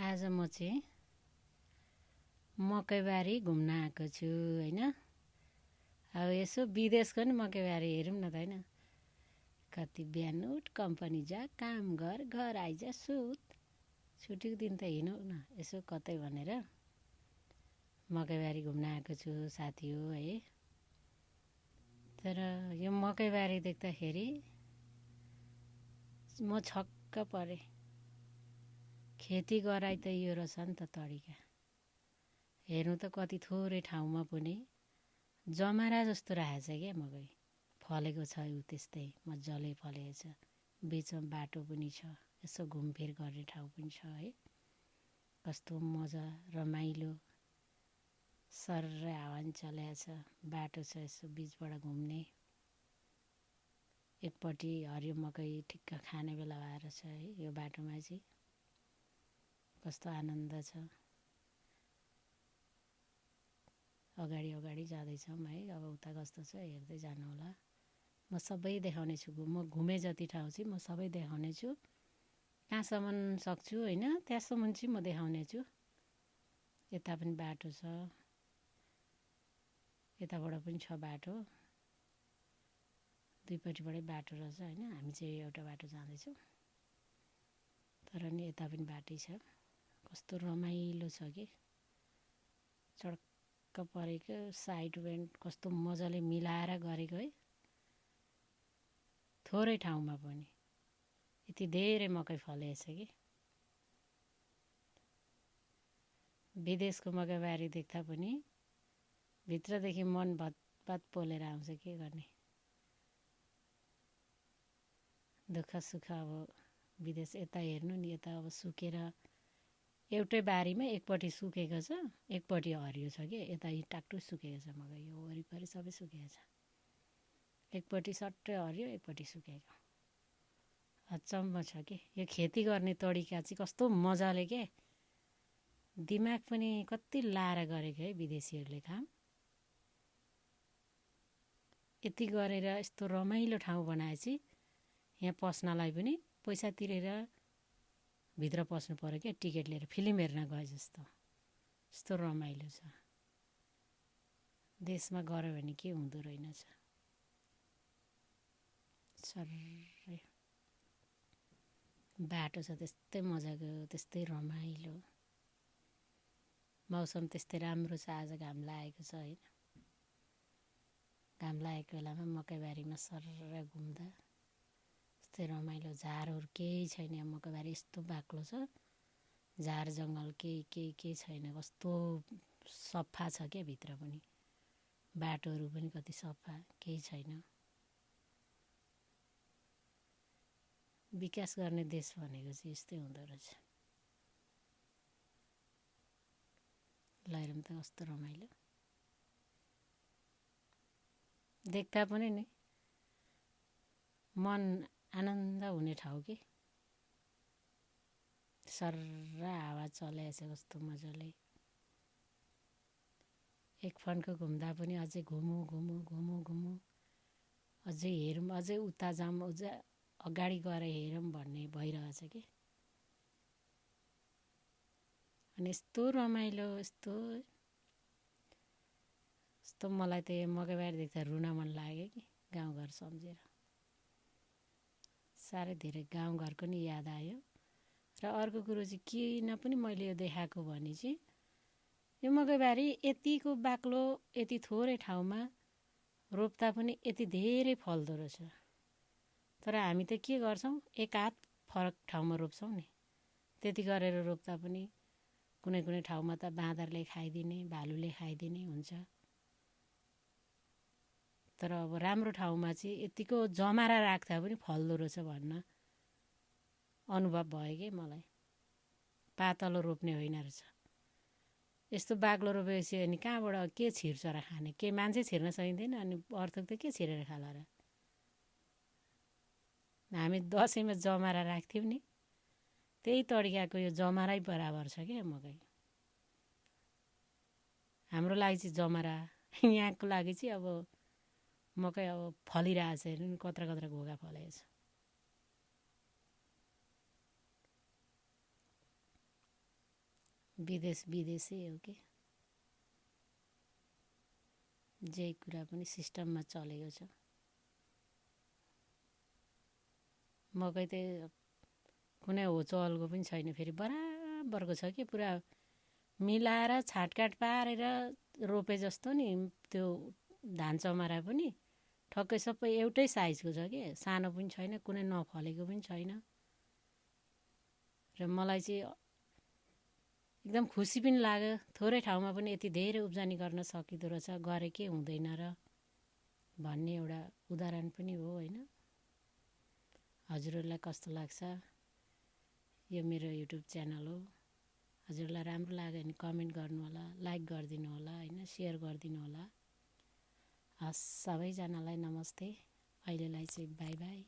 आज म चाहिँ मकैबारी घुम्न आएको छु हैन। अब यसो विदेशको नि मकैबारी हेरौँ न त हैन। कति बिहान उठ कम्पनी जा, काम गर, घर आइज सुत, छुट्टीको दिन त हिँडौ न यसो कतै भनेर मकैबारी घुम्न आएको छु साथी हो है। तर यो मकैबारी देख्दाखेरि म छक्क परे। खेती गराइ त यो रहेछ नि त तरिका। हेर्नु त कति थोरै ठाउँमा पनि जमारा जस्तो राखेछ क्या मकै। फलेको छ उ त्यस्तै मजाले फलेको छ। बिचमा बाटो पनि छ, यसो घुमफिर गर्ने ठाउँ पनि छ है। कस्तो मजा रमाइलो सर्रै हावा नि चलेको छ। बाटो छ यसो बिचबाट घुम्ने। एकपट्टि हरियो मकै ठिक्क खाने बेला भएर छ है यो बाटोमा चाहिँ। कस्तो आनन्द छ। अगाडि अगाडि जाँदैछौँ है। अब उता कस्तो छ हेर्दै जानु होला। म सबै देखाउने छु। म घुमे जति ठाउँ चाहिँ म सबै देखाउने छु। कहाँसम्म सक्छु हैन त्यहाँसम्म चाहिँ म देखाउने छु। यता पनि बाटो छ, यताबाट पनि छ बाटो। दुईपट्टिबाटै बाटो रहेछ हैन। हामी चाहिँ एउटा बाटो जाँदैछौँ। तर नि यता पनि बाटै छ। कस्तो रमाइलो छ कि। चड्क परेको साइड बेन्ड कस्तो मजाले मिलाएर गरेको है। थोरै ठाउँमा पनि यति धेरै मकै फलेछ कि। विदेशको मकैबारी देख्दा पनि भित्रदेखि मन भतभात पोलेर आउँछ। के गर्ने। दुःख सुख अब विदेश यता हेर्नु नि। यता अब सुकेर एउटै बारीमा एकपट्टि सुकेको छ, एकपट्टि हरियो छ कि। यता टाक्टु सुकेको छ मकै। यो वरिपरि सबै सुकेको छ। एकपट्टि सट्टै हरियो, एकपट्टि सुकेको। अचम्म छ कि। यो खेती गर्ने तरिका चाहिँ कस्तो मजाले के। दिमाग पनि कति लाएर गरेको है विदेशीहरूले काम। यति गरेर यस्तो रमाइलो ठाउँ बनाएपछि यहाँ पस्नलाई पनि पैसा तिरेर भित्र पस्नु पर्यो क्या। टिकट लिएर फिल्म हेर्न गए जस्तो। यस्तो रमाइलो छ। देशमा गऱ्यो भने के हुँदो रहेनछ। सर्रै बाटो छ त्यस्तै मजाको, त्यस्तै रमाइलो। मौसम त्यस्तै राम्रो छ। आज घाम लागेको छ हैन। घाम लागेको बेलामा मकैबारीमा सर्र घुम्दा यस्तै रमाइलो। झारहरू केही छैन। मकैबारी यस्तो बाक्लो छ। झार जङ्गल केही छैन। कस्तो सफा छ क्या भित्र पनि। बाटोहरू पनि कति सफा, केही छैन। विकास गर्ने देश भनेको चाहिँ यस्तै हुँदो रहेछ। ल हेरौँ त कस्तो रमाइलो। देख्दा पनि नि मन आनन्द हुने ठाउँ कि। सर्र हावा चलेको छ कस्तो मजाले। एक फन्को घुम्दा पनि अझै घुमौँ अझै हेरौँ, अझै उता जाऊँ, अझै अगाडि गएर हेरौँ भन्ने भइरहेछ कि। अनि यस्तो रमाइलो यस्तो मलाई त यो मकैबारी देख्दा रुन मन लाग्यो कि। गाउँघर सम्झेर साह्रै धेरै गाउँघरको नि याद आयो। र अर्को कुरो चाहिँ किन पनि मैले यो देखाएको भने चाहिँ यो मकैबारी यतिको बाक्लो, यति थोरै ठाउँमा रोप्दा पनि यति धेरै फल्दो रहेछ। तर हामी त के गर्छौँ, एक हात फरक ठाउँमा रोप्छौँ नि। त्यति गरेर रोप्दा पनि कुनै कुनै ठाउँमा त बाँदरले खाइदिने, भालुले खाइदिने हुन्छ। तर अब राम्रो ठाउँमा चाहिँ यतिको जमारा राख्दा पनि फल्दो रहेछ भन्न अनुभव भयो कि मलाई। पातलो रोप्ने होइन रहेछ। यस्तो बाक्लो रोपेपछि अनि कहाँबाट के छिर्छ र खाने। के मान्छे छिर्न सकिँदैन अनि अर्थक त के छिरेर खाला र। हामी दसैँमा जमारा राख्थ्यौँ नि, त्यही तरिकाको यो जमारै बराबर छ क्या मकै। हाम्रो लागि चाहिँ जमारा, यहाँको लागि चाहिँ अब मकै अब फलिरहेछ। हेर्नु कत्रा कत्रा घोगा फलेको छ। विदेशै हो कि जे कुरा पनि सिस्टममा चलेको छ। मकै त कुनै होचहलको पनि छैन, फेरि बराबरको छ कि पुरा मिलाएर छाटकाट पारेर रोपे जस्तो नि। त्यो धान चमारा पनि ठक्कै सबै एउटै साइजको छ कि, सानो पनि छैन, कुनै नफलेको पनि छैन। र मलाई चाहिँ एकदम खुसी पनि लाग्यो, थोरै ठाउँमा पनि यति धेरै उब्जनी गर्न सकिँदो रहेछ, गरेकै हुँदैन र भन्ने एउटा उदाहरण पनि हो होइन। हजुरहरूलाई कस्तो लाग्छ? यो मेरो युट्युब च्यानल हो, हजुरलाई राम्रो लाग्यो भने कमेन्ट गर्नुहोला, लाइक गरिदिनु होला होइन, सेयर गरिदिनु होला। हस्, सबैजनालाई नमस्ते, अहिलेलाई चाहिँ बाई बाई।